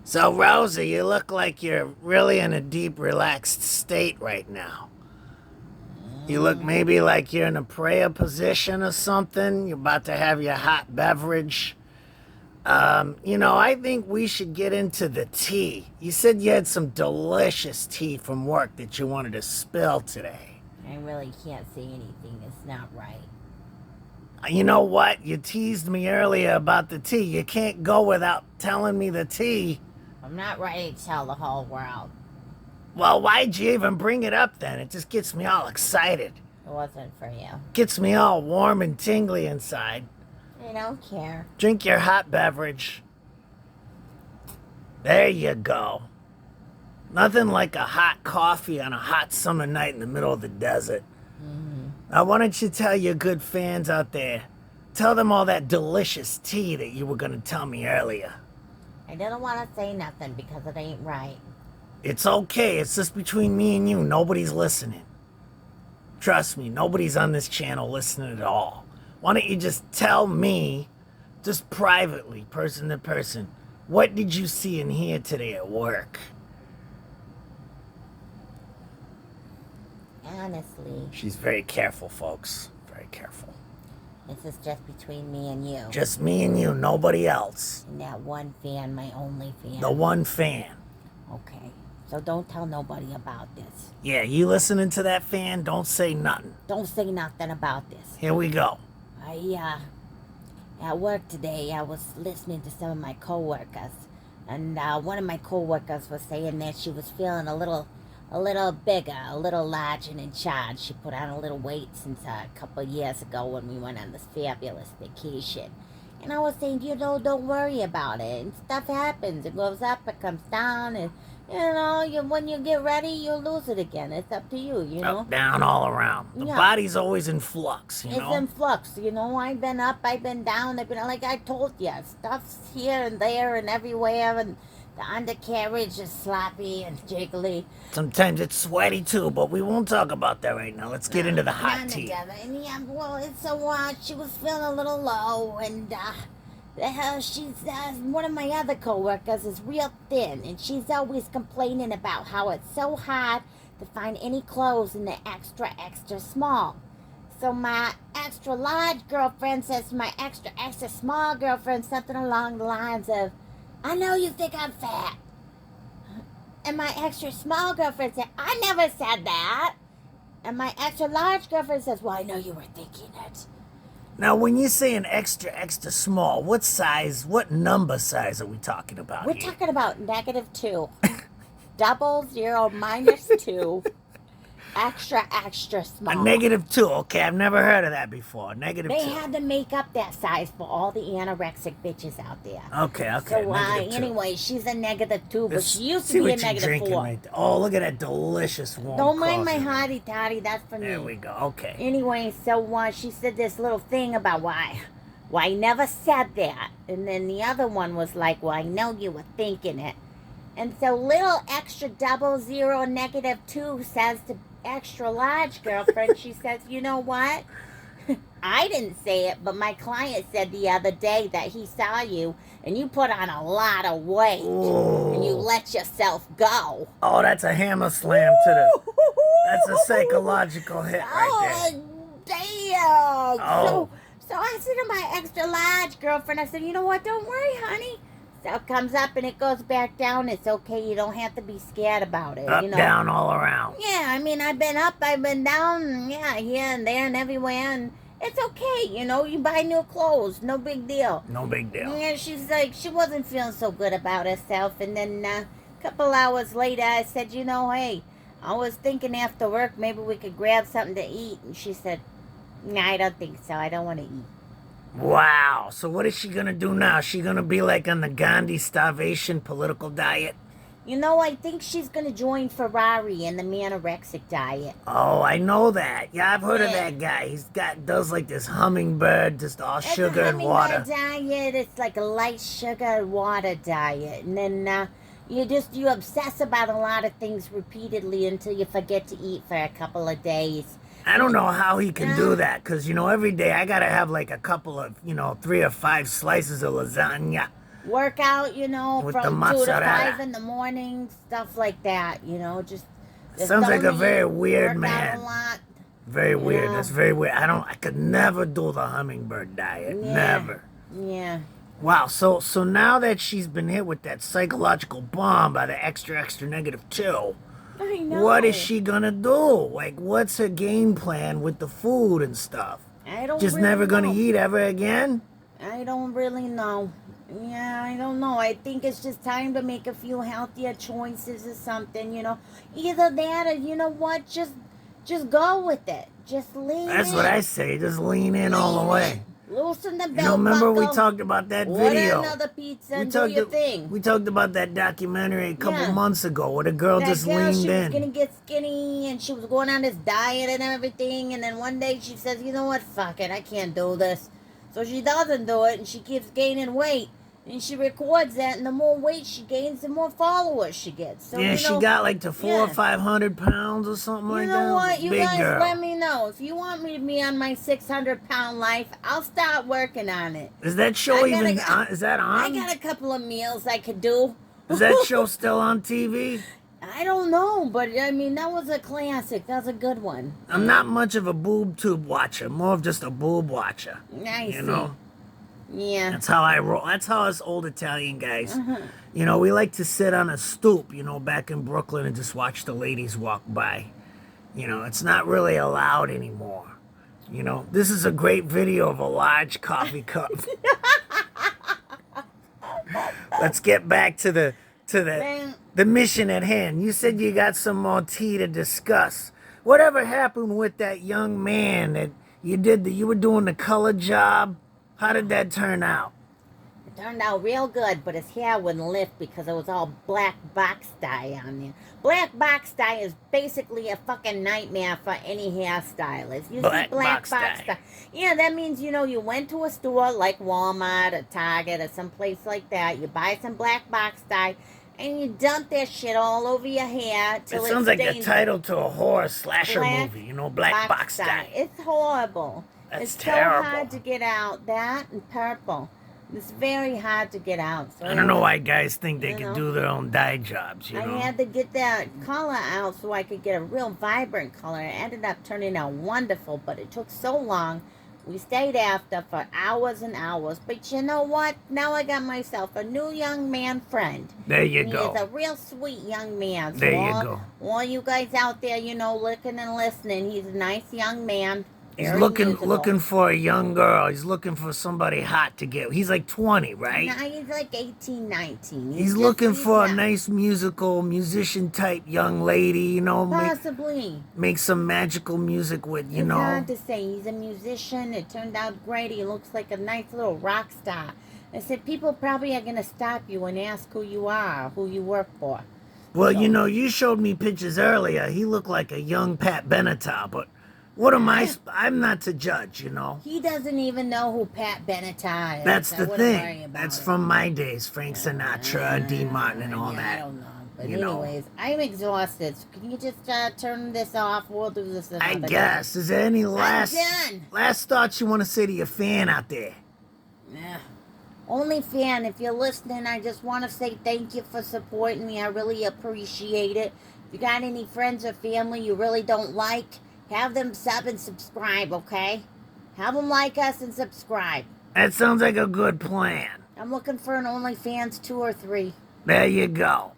So, Rosie, you look like you're really in a deep, relaxed state right now. You look maybe like you're in a prayer position or something. You're about to have your hot beverage. I think we should get into the tea. You said you had some delicious tea from work that you wanted to spill today. I really can't say anything. It's not right. You know what? You teased me earlier about the tea. You can't go without telling me the tea. I'm not ready to tell the whole world. Well, why'd you even bring it up then? It just gets me all excited. It wasn't for you. Gets me all warm and tingly inside. I don't care. Drink your hot beverage. There you go. Nothing like a hot coffee on a hot summer night in the middle of the desert. Now, why don't you tell your good fans out there, tell them all that delicious tea that you were going to tell me earlier. I didn't want to say nothing because it ain't right. It's okay. It's just between me and you. Nobody's listening. Trust me, nobody's on this channel listening at all. Why don't you just tell me, just privately, person to person, what did you see and hear today at work? Honestly, She's very careful, folks. Very careful. this is just between me and you. Just me and you, nobody else. And that one fan, my only fan. The one fan. Okay. So don't tell nobody about this. Yeah, you listening to that fan? Don't say nothing. Don't say nothing about this. Here we go. At work today, I was listening to some of my coworkers, and one of my coworkers was saying that she was feeling a little bigger, a little larger and in charge. She put on a little weight since a couple of years ago when we went on this fabulous vacation. And I was saying, don't worry about it. And stuff happens. It goes up, it comes down, and when you get ready, you'll lose it again. It's up to you, Up, down, all around. The body's always in flux, It's in flux, I've been up, I've been down, I've been, like I told you, stuff's here and there and everywhere, and the undercarriage is sloppy and jiggly. Sometimes it's sweaty too, but we won't talk about that right now. Let's get into the hot tea. And it's she was feeling a little low, and she's one of my other coworkers is real thin, and she's always complaining about how it's so hard to find any clothes in the extra small. So my extra large girlfriend says to my extra small girlfriend something along the lines of, I know you think I'm fat. And my extra small girlfriend said, I never said that. And my extra large girlfriend says, well, I know you were thinking it. Now, when you say an extra small, what number size are we talking about We're here? talking about -2. 00 -2. Extra small. A -2, okay, I've never heard of that before. -2. They had to make up that size for all the anorexic bitches out there. Okay. So -2. anyway, she's a -2, but she used See to be a what you're drinking -4. right there. Oh, look at that delicious warm Don't mind my coffee. hottie toddy, that's for me. There we go, okay. Anyway, so she said this little thing about why I never said that. And then the other one was like, well, I know you were thinking it. And so little extra 00 -2 says to extra large girlfriend, she says, you know what? I didn't say it, but my client said the other day that he saw you and you put on a lot of weight. Ooh. And you let yourself go. Oh, that's a hammer slam to the... That's a psychological hit right there. Damn. Oh. So I said to my extra large girlfriend, I said, you know what? Don't worry, honey. So it comes up and it goes back down. It's okay. You don't have to be scared about it. Up, down, all around. Yeah, I mean, I've been up, I've been down, yeah, here and there and everywhere, and it's okay, you buy new clothes, no big deal. No big deal. Yeah, she's like, she wasn't feeling so good about herself, and then a couple hours later, I said, hey, I was thinking after work, maybe we could grab something to eat, and she said, nah, I don't think so, I don't want to eat. Wow, so what is she gonna do now? Is she gonna be like on the Gandhi starvation political diet? I think she's going to join Ferrari in the manorexic diet. Oh, I know that. Yeah, I've heard of that guy. Does like this hummingbird, just all sugar and water. It's a hummingbird diet. It's like a light sugar and water diet. And then you obsess about a lot of things repeatedly until you forget to eat for a couple of days. I don't know how he can do that, because, every day I gotta have like a couple of, 3 or 5 slices of lasagna. work out, you know, With the from 2 to mozzarella. 5 in the morning, stuff like that, you know, just Sounds like a don't very eat, weird work man. out a lot, Very you weird. know. That's very weird. I could never do the hummingbird diet. Yeah. Never. Yeah. Wow. So now that she's been hit with that psychological bomb by the extra negative 2, I know. what is she gonna do? Like, what's her game plan with the food and stuff? I don't Just really never gonna know. eat ever again? I don't really know. Yeah, I don't know. I think it's just time to make a few healthier choices or something, you know. Either that or, you know what, just go with it. Just lean That's in. what I say. Just lean in all the way. Loosen the You know, belt remember we buckle. talked about that Order video. another pizza and do your thing. We talked about that documentary a couple Yeah. months ago where the girl That just girl, leaned she was in. gonna get skinny and she was going on this diet and everything, and then one day she says, you know what, fuck it, I can't do this. So she doesn't do it and she keeps gaining weight. And she records that, and the more weight she gains, the more followers she gets. So, Yeah, you she know, got like to 400 or 500 pounds or something you like know that. what? You Big guys girl. let me know. If you want me to be on my 600-pound life, I'll start working on it. Is that show I gotta- even on? Is that on? I got a couple of meals I could do. Is that show still on TV? I don't know, but I mean, that was a classic. That was a good one. I'm not much of a boob tube watcher, more of just a boob watcher. I see. You know? Yeah. That's how I roll. That's how us old Italian guys, you know, we like to sit on a stoop, you know, back in Brooklyn and just watch the ladies walk by. You know, it's not really allowed anymore. You know, this is a great video of a large coffee cup. Let's get back to the mission at hand. You said you got some more tea to discuss. Whatever happened with that young man that you were doing the color job? How did that turn out? It turned out real good, but his hair wouldn't lift because it was all black box dye on there. Black box dye is basically a fucking nightmare for any hairstylist. You see black box dye. Yeah, that means, you know, you went to a store like Walmart or Target or someplace like that. You buy some black box dye, and you dump that shit all over your hair till It sounds like a stains title to a horror slasher black movie, you know, black box dye. It's horrible. That's it's terrible. so hard to get out. That and purple. It's very hard to get out. So I don't know why guys think they you can know, do their own dye jobs, you know. I had to get that color out so I could get a real vibrant color. It ended up turning out wonderful, but it took so long. We stayed after for hours and hours. But you know what? Now I got myself a new young man friend. There you go. He's a real sweet young man. So There you go. All you guys out there, you know, looking and listening, he's a nice young man. He's Very looking musical. for a young girl. He's looking for somebody hot to get. He's like 20, right? Now he's like 18, 19. He's looking for a nice musician type young lady, you know, Possibly. make some magical music with, you It's know. hard to say. He's a musician. It turned out great. He looks like a nice little rock star. I said, people probably are going to stop you and ask who you are, who you work for. Well, you know, you showed me pictures earlier. He looked like a young Pat Benatar, but what am I'm not to judge, you know. He doesn't even know who Pat Benatar is. That's the I wouldn't worry thing. about That's it. from my days, Frank Sinatra, Dean Martin, and all Yeah, that. I don't know. But you know. anyways, I'm exhausted. So can you just turn this off? We'll do this another I day. guess. Is there any last done. thoughts you want to say to your fan out there? Yeah. Only fan, if you're listening, I just want to say thank you for supporting me. I really appreciate it. If you got any friends or family you really don't like, have them sub and subscribe, okay? Have them like us and subscribe. That sounds like a good plan. I'm looking for an OnlyFans 2 or 3. There you go.